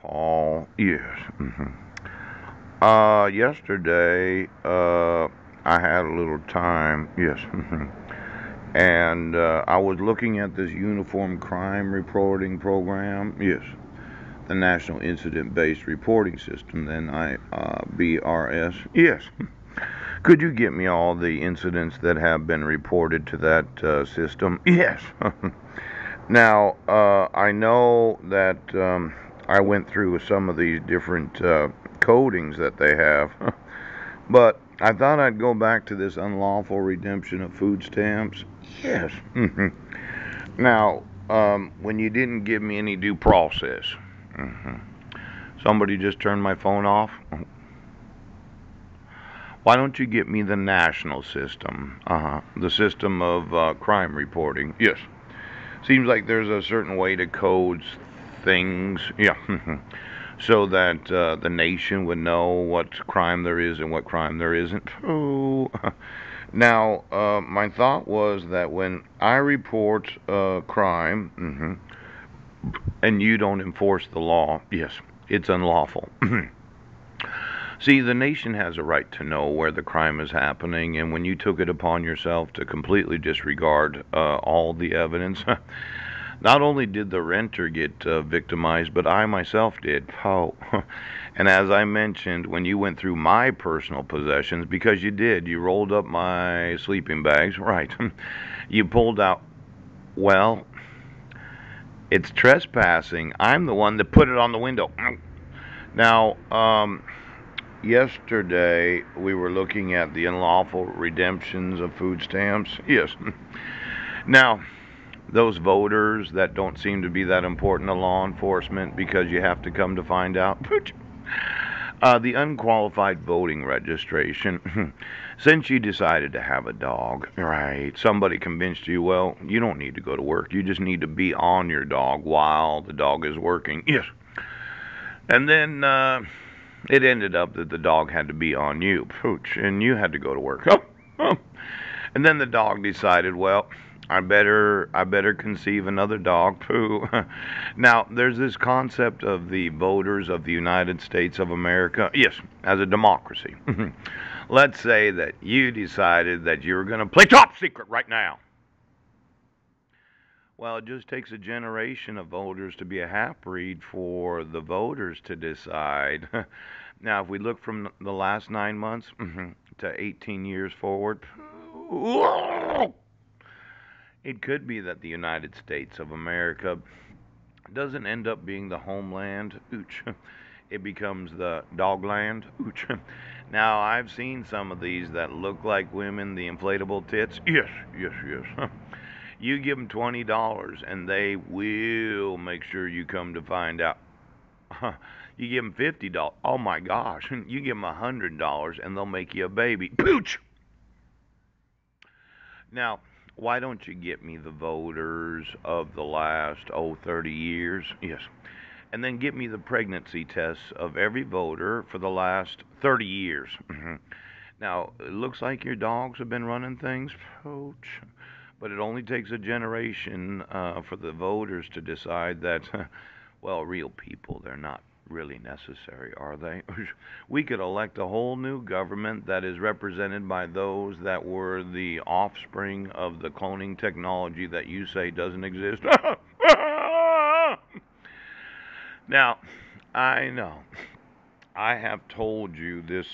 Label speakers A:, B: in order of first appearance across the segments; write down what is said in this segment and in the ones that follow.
A: Paul, yes. Yesterday, I had a little time, yes. And I was looking at this uniform crime reporting program, yes. The National Incident Based Reporting System, then BRS, yes. Could you get me all the incidents that have been reported to that system? Yes. Now, I know that I went through some of these different codings that they have, but I thought I'd go back to this unlawful redemption of food stamps. Yes. Now, when you didn't give me any due process, hmm somebody just turned my phone off. Why don't you get me the national system? The system of crime reporting. Yes. Seems like there's a certain way to code things. Yeah. So that the nation would know what crime there is and what crime there isn't. Oh. Now, my thought was that when I report crime and you don't enforce the law, yes, it's unlawful. See, the nation has a right to know where the crime is happening, and when you took it upon yourself to completely disregard all the evidence, not only did the renter get victimized, but I myself did. Oh. And as I mentioned, when you went through my personal possessions, because you did, you rolled up my sleeping bags, right? You pulled out, well, it's trespassing. I'm the one that put it on the window. Now, yesterday we were looking at the unlawful redemptions of food stamps. Yes. Now, those voters that don't seem to be that important to law enforcement because you have to come to find out. The unqualified voting registration. Since you decided to have a dog, right? Somebody convinced you, well, you don't need to go to work. You just need to be on your dog while the dog is working. Yes. And then it ended up that the dog had to be on you, pooch, and you had to go to work. Oh, oh. And then the dog decided, well, I better conceive another dog. Pooh. Now there's this concept of the voters of the United States of America. Yes, as a democracy. Let's say that you decided that you were going to play top secret right now. Well, it just takes a generation of voters to be a half breed for the voters to decide. Now, if we look from the last 9 months to 18 years forward, it could be that the United States of America doesn't end up being the homeland. Ooch. It becomes the dogland. Ooch. Now, I've seen some of these that look like women, the inflatable tits. Yes, yes, yes. You give them $20 and they will make sure you come to find out. You give them $50. Oh my gosh. You give them $100 and they'll make you a baby. Pooch! Now, why don't you get me the voters of the last, 30 years? Yes. And then get me the pregnancy tests of every voter for the last 30 years. Now, it looks like your dogs have been running things. Pooch. But it only takes a generation for the voters to decide that, well, real people, they're not really necessary, are they? We could elect a whole new government that is represented by those that were the offspring of the cloning technology that you say doesn't exist. Now, I know I have told you this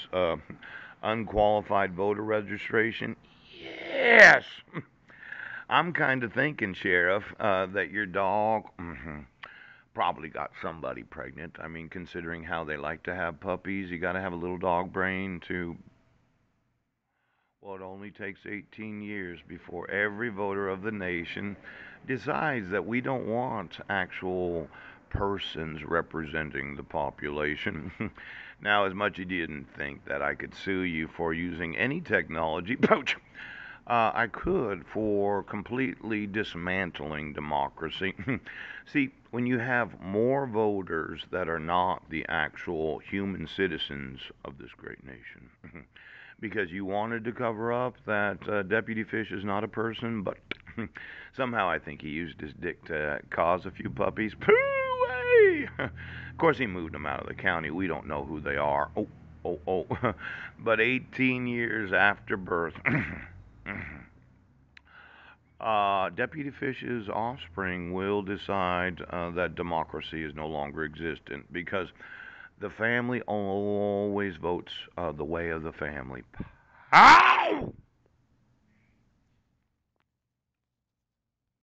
A: unqualified voter registration. Yes. I'm kind of thinking, Sheriff, that your dog probably got somebody pregnant. I mean, considering how they like to have puppies, you got to have a little dog brain to. Well, it only takes 18 years before every voter of the nation decides that we don't want actual persons representing the population. Now, as much as you didn't think that I could sue you for using any technology, poach, I could for completely dismantling democracy. See, when you have more voters that are not the actual human citizens of this great nation, because you wanted to cover up that Deputy Fish is not a person, but somehow I think he used his dick to cause a few puppies. Pooh! Of course, he moved them out of the county. We don't know who they are. Oh. But 18 years after birth, Deputy Fish's offspring will decide that democracy is no longer existent because the family always votes the way of the family. Ow!